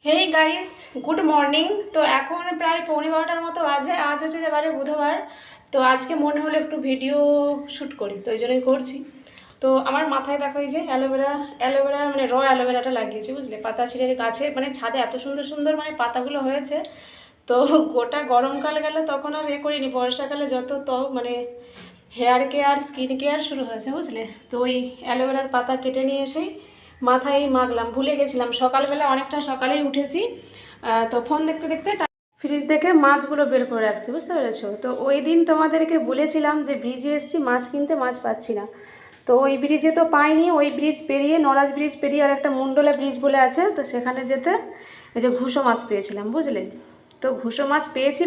Hey guys, good morning. তো এখন প্রায় 11:15টার মতো বাজে। আজ হচ্ছে যে বারে বুধবার। তো আজকে মনে হলো একটু ভিডিও শ্যুট করি, তো এই জন্যই করছি। তো আমার মাথায় দেখো এই যে অ্যালোভেরা মানে অ্যালোভেরাটা লাগিয়েছি, বুঝলে, পাতা ছিঁড়ে গাছে, মানে ছাদে এত সুন্দর সুন্দর মানে পাতাগুলো হয়েছে। তো গোটা গরমকাল গেলে তখন আর করিনি, বর্ষাকালে যত তো মানে হেয়ার কেয়ার স্কিন কেয়ার শুরু হয়েছে, বুঝলে। তো ওই অ্যালোভেরার পাতা কেটে নিয়ে এসেই মাথায় মাখলাম, ভুলে গেছিলাম। সকালবেলা অনেকটা সকালেই উঠেছি, তো ফোন দেখতে দেখতে ফ্রিজ থেকে মাছগুলো বের করে রাখছি, বুঝতে পেরেছো। তো ওই দিন তোমাদেরকে বলেছিলাম যে ব্রিজে এসেছি মাছ কিনতে, মাছ পাচ্ছি না। তো ওই ব্রিজে তো পাইনি, ওই ব্রিজ পেরিয়ে নরাজ ব্রিজ পেরিয়ে আর একটা মুন্ডলা ব্রিজ বলে আছে, তো সেখানে যেতে এই যে ঘুষো মাছ পেয়েছিলাম, বুঝলে। তো ঘুষো মাছ পেয়েছি।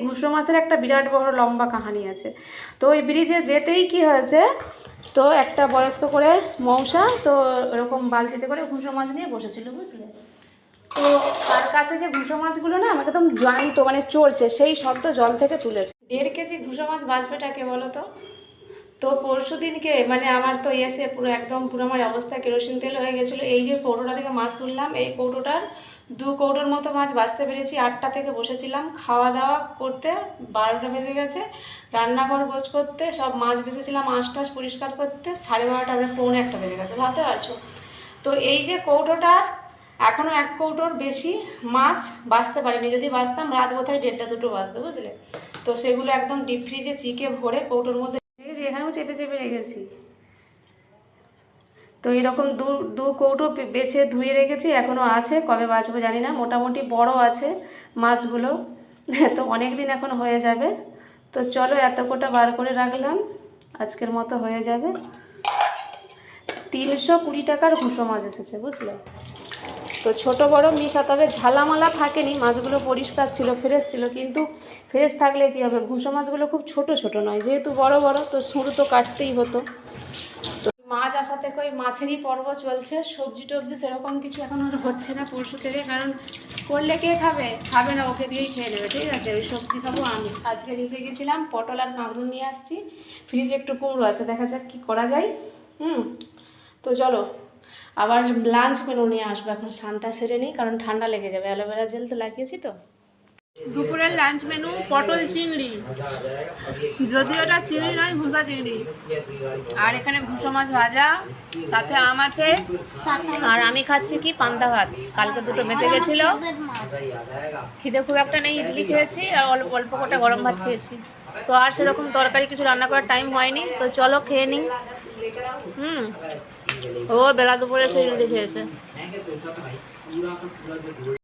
ঘুষো মাছের একটা বিরাট বড় লম্বা কাহানি আছে। তো ওই ব্রিজে যেতেই কি হয়েছে, তো একটা বয়স্ক করে মৌসা তো এরকম বালতিতে করে ঘুষো মাছ নিয়ে বসেছিল, বুঝলে। তো তার কাছে যে ঘুষো মাছগুলো না আমাকে একদম জ্যান্ত মানে চড়ছে, সেই শব্দ জল থেকে তুলেছে। 1.5 কেজি ঘুষো মাছ বাঁচবেটাকে বলো তো। তো পরশু দিনকে মানে আমার তো এসে পুরো আমার অবস্থা কেরোসিন তেল হয়ে গেছিলো। এই যে কৌটোটা থেকে মাছ তুললাম, এই কৌটোটার 2 কৌটোর মতো মাছ বাঁচতে পেরেছি। 8টা থেকে বসেছিলাম খাওয়া দাওয়া করতে, 12টা বেজে গেছে। রান্নাঘর গোছ করতে, সব মাছ বেঁচেছিলাম আঁশ পরিষ্কার করতে, 12:30 মানে 1:45 বেজে গেছে, ভাবতে পারছো। তো এই যে কৌটোটার এখনও 1 কৌটোর বেশি মাছ বাঁচতে পারিনি। যদি বাঁচতাম রাত বোধহয় 1:30-2টো বাজতো, বুঝলে। তো সেগুলো একদম ডিপ ফ্রিজে চিকে ভরে কৌটোর মধ্যে এখানেও চেপে চেপে রেখেছি। তো এরকম দু কৌটো বেছে ধুয়ে রেখেছি, এখনও আছে, কবে বাঁচবো জানি না। মোটামুটি বড় আছে মাছগুলো, তো অনেক দিন এখন হয়ে যাবে। তো চলো এত কোটা বার করে রাখলাম, আজকের মতো হয়ে যাবে। 320 টাকার ঘুষো মাছ এসেছে, বুঝলে। তো ছোট বড় মিশা, তবে ঝালামালা থাকেনি, মাছগুলো পরিষ্কার ছিল, ফ্রেশ ছিল। কিন্তু ফ্রেশ থাকলে কী হবে, ঘুষো মাছগুলো খুব ছোট ছোট নয়, যেহেতু বড় বড়, তো সুর তো কাটতেই হতো। তো মাছ আসা থেকে ওই মাছেরই পর্ব চলছে। সবজি টবজি সেরকম কিছু এখন আর হচ্ছে না পরশু থেকে, কারণ করলে কে খাবে না, ওকে দিয়েই খেয়ে নেবে, ঠিক আছে। ওই সবজি খাবো আমি। আজকে নিচে গেছিলাম, পটল আর কাঁকরুল নিয়ে আসছি। ফ্রিজে একটু কুমড়ো আছে, দেখা যাক কী করা যায়। তো চলো আবার লাঞ্চ মেনু নিয়ে আসবো। এখন স্নানটা সেরে নিই, কারণ ঠান্ডা লেগে যাবে। অ্যালোভেরা জেল তো লাগিয়েছি। তো দুপুরের লাঞ্চ মেনু পটল চিংড়ি, যদিও এটা চিংড়ি নয়, ঘুষা চিংড়ি। আর এখানে ঘুষো মাছ ভাজা, সাথে আম আছে। আর আমি খাচ্ছি কি পান্তা ভাত, কালকে 2টো বেঁচে গেছিলো। খিদে খুব একটা নেই, ইডলি খেয়েছি আর অল্প অল্প কটা গরম ভাত খেয়েছি। তো আর সেরকম তরকারি কিছু রান্না করার টাইম হয়নি, তো চলো খেয়ে নিই। ও বেলা দুপুরে এসে ইডলি খেয়েছে।